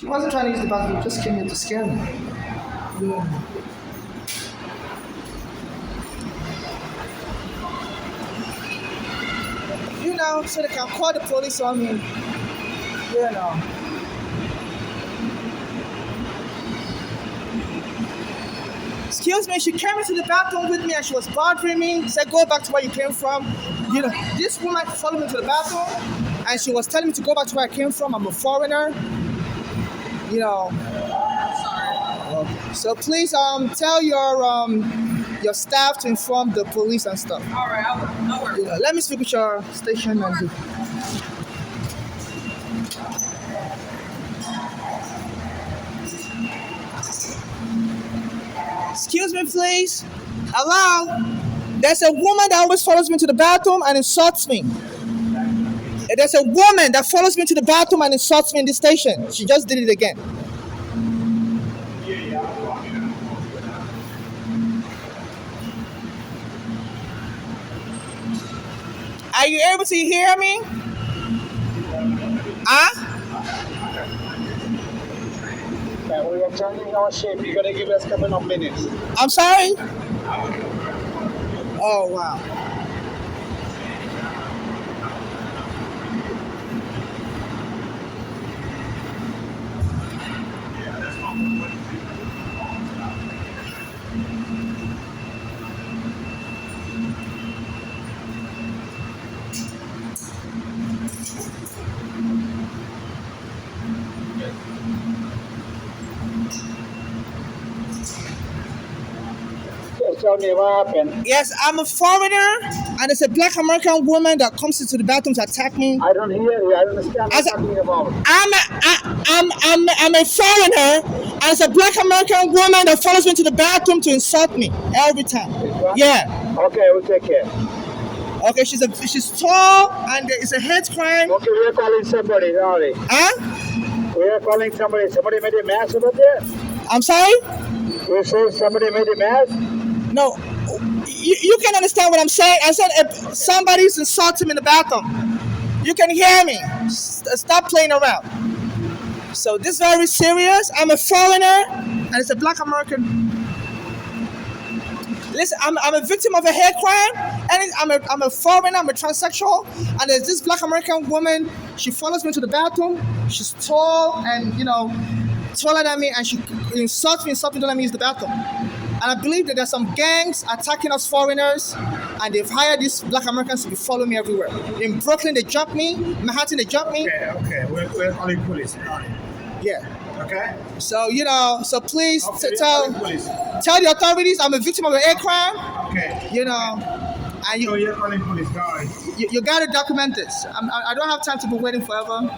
She wasn't trying to use the bathroom, just came here to scare me. Yeah. So they can call the police on me. You know. Excuse me, she came into the bathroom with me and she was bothering me. Said, go back to where you came from. This woman followed me to the bathroom and she was telling me to go back to where I came from. I'm a foreigner. You know. Okay. So please tell your staff to inform the police and stuff. All right, I'll work. Let me speak with your station and Excuse me, please. Hello? There's a woman that always follows me to the bathroom and insults me. There's a woman that follows me to the bathroom and insults me in the station. She just did it again. Are you able to hear me? Huh? We are changing our shape. You're gonna give us a couple of minutes. I'm sorry? Oh, wow. Tell me what happened. Yes, I'm a foreigner, and it's a black American woman that comes into the bathroom to attack me. I don't hear you. I don't understand what you're talking about. I'm a foreigner, and it's a black American woman that follows me to the bathroom to insult me every time. Yeah. Okay, we'll take care. Okay, she's tall, and it's a hate crime. Okay, we are calling somebody. Sorry. Huh? We are calling somebody. Somebody made a mess over there. I'm sorry? You say somebody made a mess? No, you can understand what I'm saying. I said if somebody's insulting me in the bathroom, you can hear me. Stop playing around. So this is very serious. I'm a foreigner, and it's a black American. Listen, I'm a victim of a hate crime, and I'm a foreigner. I'm a transsexual, and there's this black American woman. She follows me to the bathroom. She's tall and taller than me, and she insults me, don't let me use the bathroom. And I believe that there's some gangs attacking us foreigners, and they've hired these black Americans to follow me everywhere. In Brooklyn, they jumped me. Manhattan, they jumped me. Okay. We're calling police. Yeah. Okay? So, so please tell the authorities I'm a victim of an hate crime. Okay. And you're calling police, guys. You got to document this. I don't have time to be waiting forever.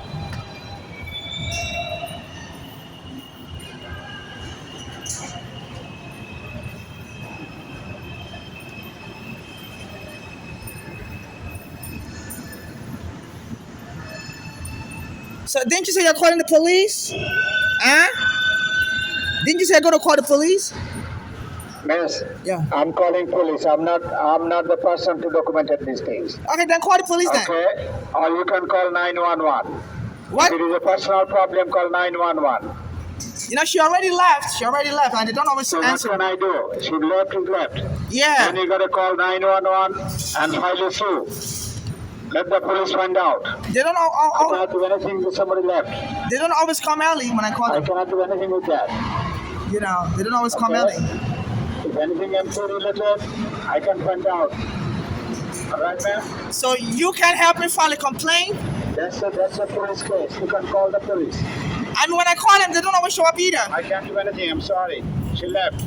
So didn't you say you're calling the police? Huh? Didn't you say you're going to call the police? Yes. Yeah. I'm calling police. I'm not the person to document these things. Okay, then call the police then. Okay. Or you can call 911. What? If it is a personal problem, call 911. She already left. And they don't always answer. What can I do? She left. Yeah. Then you gotta call 911 and file a suit. Let the police find out. They don't I cannot do anything with somebody left. They don't always come early when I call them. I cannot do anything with that. They don't always come early. If anything MC related, I can find out. All right, ma'am? So you can help me file a complaint? That's a police case. You can call the police. I mean, when I call them, they don't always show up either. I can't do anything. I'm sorry. She left.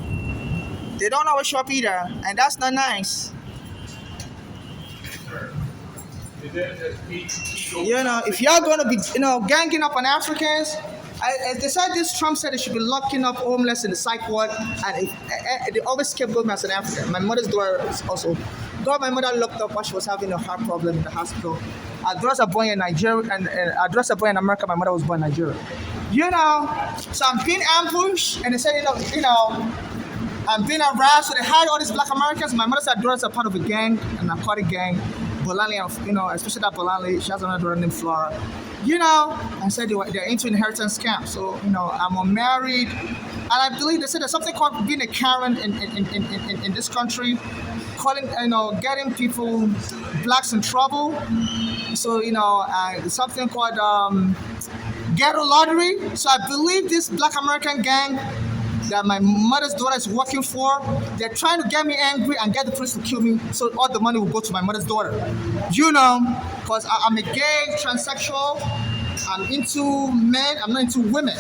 They don't always show up either, and that's not nice. If you're going to be, ganging up on Africans, they said Trump said they should be locking up homeless in the psych ward, and they always kept going as an African. My mother's daughter is also got my mother locked up while she was having a heart problem in the hospital. Our daughters are born in Nigeria, and our daughters are born in America. My mother was born in Nigeria. So I'm being ambushed, and they said, I'm being harassed. So they hired all these black Americans. My mother's daughters are part of a gang, a narcotic gang. Bolali, especially that Bolali, she has another daughter named Flora. I said they're into inheritance scam. So, I'm unmarried. And I believe they said there's something called being a Karen in this country, calling, getting people, blacks in trouble. So, something called ghetto lottery. So I believe this black American gang that my mother's daughter is working for, they're trying to get me angry and get the police to kill me so all the money will go to my mother's daughter. Because I'm a gay, transsexual, I'm into men, I'm not into women.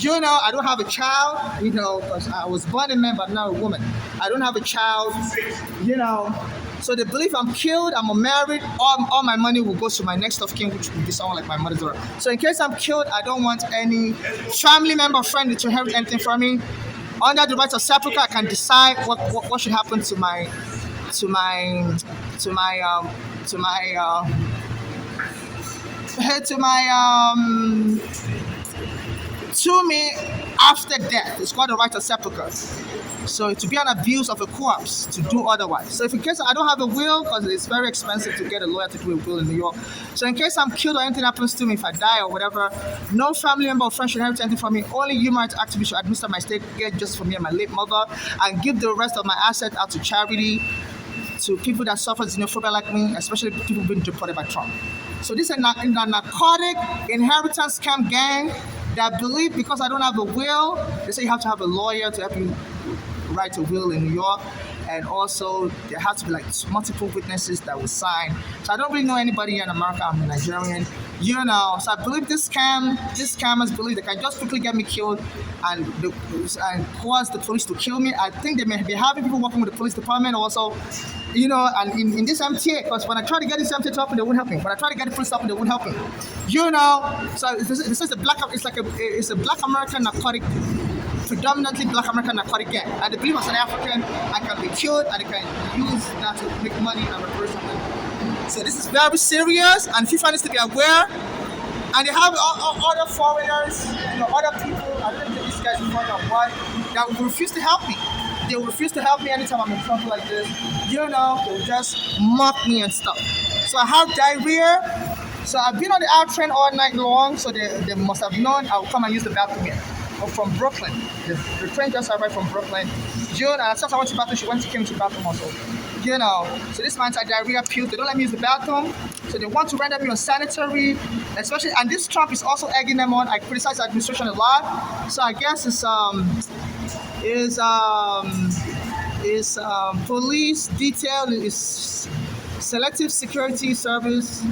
I don't have a child, because I was born a man but not a woman. I don't have a child, So they believe I'm killed, I'm unmarried, all my money will go to my next of kin, which will be someone like my mother's daughter. So in case I'm killed, I don't want any family member or friend to inherit anything from me. Under the rights of sepulchre, I can decide what should happen to my to my to my to my to my to me after death. It's called the right of sepulchre. So to be an abuse of a corpse to do otherwise. So if in case I don't have a will, because it's very expensive to get a lawyer to do a will in New York. So in case I'm killed or anything happens to me, if I die or whatever, no family member or friend should inherit anything from me. Only human rights activists should administer my state get just for me and my late mother, and give the rest of my assets out to charity, to people that suffer xenophobia like me, especially people being deported by Trump. So this is a narcotic inheritance scam gang that believe because I don't have a will, they say you have to have a lawyer to help you write a will in New York, and also there has to be like multiple witnesses that will sign. So I don't really know anybody here in America. I'm a Nigerian, So I believe these scammers believe they can just quickly get me killed and cause the police to kill me. I think they may be having people working with the police department also, and in this MTA, because when I try to get this MTA to help me, they won't help me. When I try to get the police to help me, they won't help me. So this is it's a black American narcotic, predominantly black American narcotic gang. And they believe as an African, I can be killed and I can use that to make money and reverse something. So this is very serious, and FIFA needs to be aware. And they have other foreigners, other people, I don't think these guys are foreign or what, that will refuse to help me. They will refuse to help me anytime I'm in trouble like this. They will just mock me and stuff. So I have diarrhea. So I've been on the R train all night long, so they must have known I'll come and use the bathroom here. From Brooklyn. The train just arrived from Brooklyn. And since I went to the bathroom, she came to the bathroom also. So this man's diarrhea pills. They don't let me use the bathroom. So they want to render me unsanitary, especially, and this Trump is also egging them on. I criticize the administration a lot. So I guess it's police detail, is selective security service,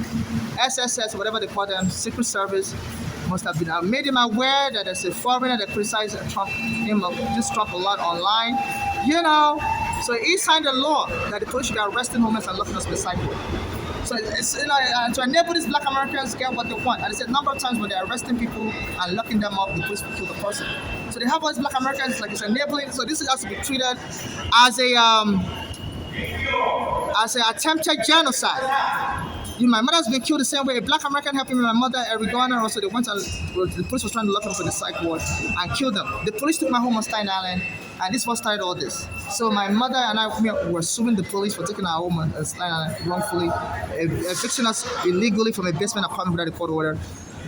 SSS, whatever they call them, secret service. Must have been made him aware that there's a foreigner that criticized Trump a lot online. So he signed a law that the police should be arresting homeless and locking us in the sidewalk. So it's to enable these black Americans get what they want. And I said a number of times when they're arresting people and locking them up, the police will kill the person. So they have all these black Americans like it's enabling. So this has to be treated as an attempted genocide. My mother's been killed the same way. A black American helping me, my mother, Eric Garner, also they went and the police was trying to lock them for the psych ward and kill them. The police took my home on Staten Island, and this was started all this. So my mother and I were suing the police for taking our home on Staten Island wrongfully, evicting us illegally from a basement apartment without a court order.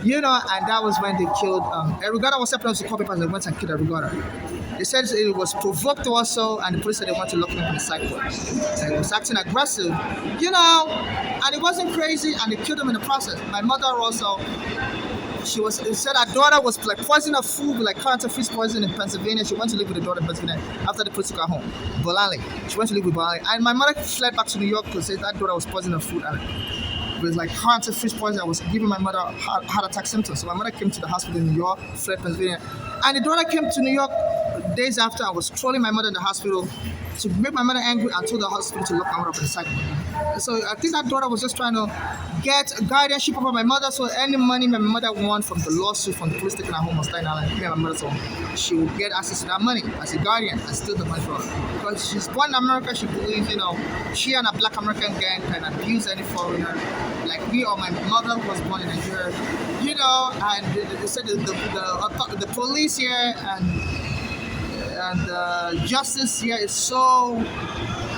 And that was when they killed Eric Garner was helping us to call papers and they went and killed Eric Garner. They said it was provoked also, and the police said they wanted to lock him in the psych ward. And it was acting aggressive, and it wasn't crazy, and they killed him in the process. My mother also, it said her daughter was like poisoning her food with like counterfeit poison in Pennsylvania. She went to live with her daughter in Pennsylvania after the police took her home. Bolali. She went to live with Bolali. And my mother fled back to New York because that daughter was poisoning her food. And it was like counterfeit poison that was giving my mother heart attack symptoms. So my mother came to the hospital in New York, fled Pennsylvania. And the daughter came to New York days after. I was trolling my mother in the hospital to make my mother angry and told the hospital to lock my mother up in the cycle. So I think that daughter was just trying to get guardianship over my mother, so any money my mother won from the lawsuit from the police taking her home on Staten Island, my mother's home, she would get access to that money as a guardian and steal the money from her. Because she's born in America, she believes, she and a black American gang can abuse any foreigner, like me or my mother who was born in Nigeria, and they said the police here and justice here is so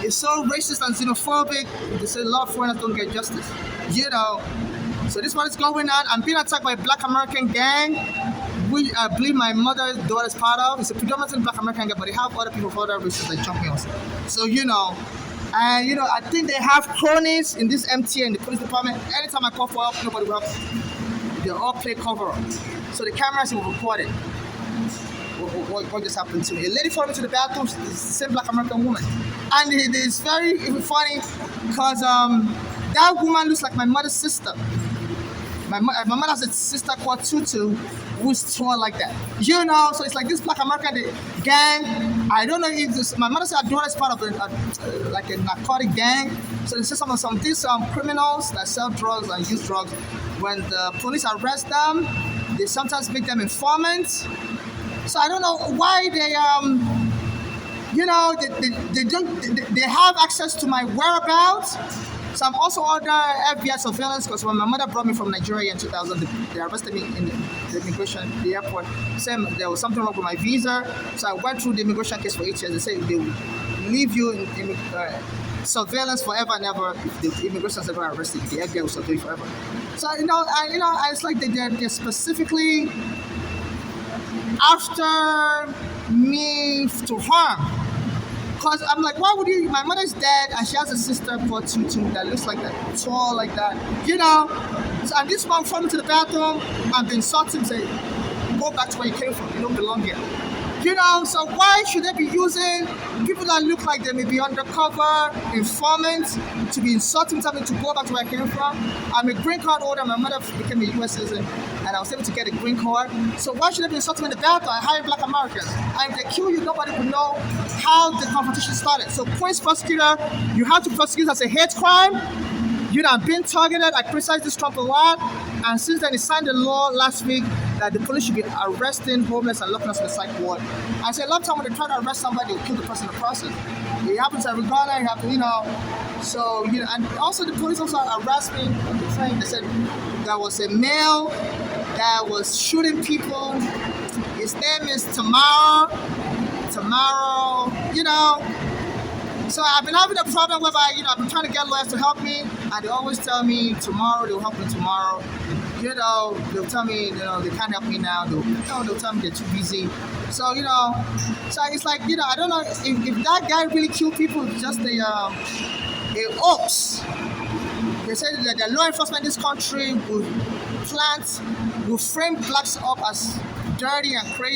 is so racist and xenophobic. They say a lot of foreigners don't get justice. You know. So this one is going on. I'm being attacked by a Black American gang, which I believe my mother's daughter is part of. It's a predominantly Black American gang, but they have other people from other races like jumping us. So and I think they have cronies in this MTA in the police department. Anytime I call for help, nobody will help. They all play cover up. So the cameras will record it. What just happened to me? A lady followed me to the bathroom. It's the same Black American woman, and it's very funny because that woman looks like my mother's sister. My mother has a sister called Tutu who's tall like that. So it's like this Black American gang. I don't know if this. My mother said her daughter is part of like a narcotic gang. So it's just some these criminals that sell drugs and use drugs. When the police arrest them, they sometimes make them informants. So I don't know why they have access to my whereabouts. So I'm also under FBI surveillance because when my mother brought me from Nigeria in 2000, they arrested me in the immigration, the airport. Saying there was something wrong with my visa. So I went through the immigration case for 8 years. They say they will leave you in surveillance forever and ever. If the immigration is ever arrested, the FBI will surveil you forever. So it's like they're specifically after me to harm. Because I'm like, why would you? My mother's dead, and she has a sister called Tutu that looks like that, tall like that, So, and this one followed me to the bathroom and been insulting, say, go back to where you came from. You don't belong here. So why should they be using people that look like they may be undercover informants to be insulting something to go back to where I came from? I'm a green card holder. My mother became a U.S. citizen, and I was able to get a green card. So why should they be insulting me in the bathroom? I hire Black Americans. And if they kill you, nobody would know how the confrontation started. So Queen's prosecutor, you have to prosecute as a hate crime. I'm being targeted. I criticize this Trump a lot. And since then, he signed a law last week that the police should be arresting homeless and locking us in the psych ward. I say a lot of time when they try to arrest somebody, they kill the person in the process. It happens at Regana, it happens, So, and also the police also harassed me on the train. They said there was a male that was shooting people. His name is Tomorrow, So I've been having a problem whereby, I've been trying to get lawyers to help me, and they always tell me tomorrow, they'll help me tomorrow. They'll tell me, they can't help me now. They'll tell me they're too busy. So, so it's like, I don't know if that guy really killed people, it's just a hoax. They say that the law enforcement in this country will frame blacks up as dirty and crazy.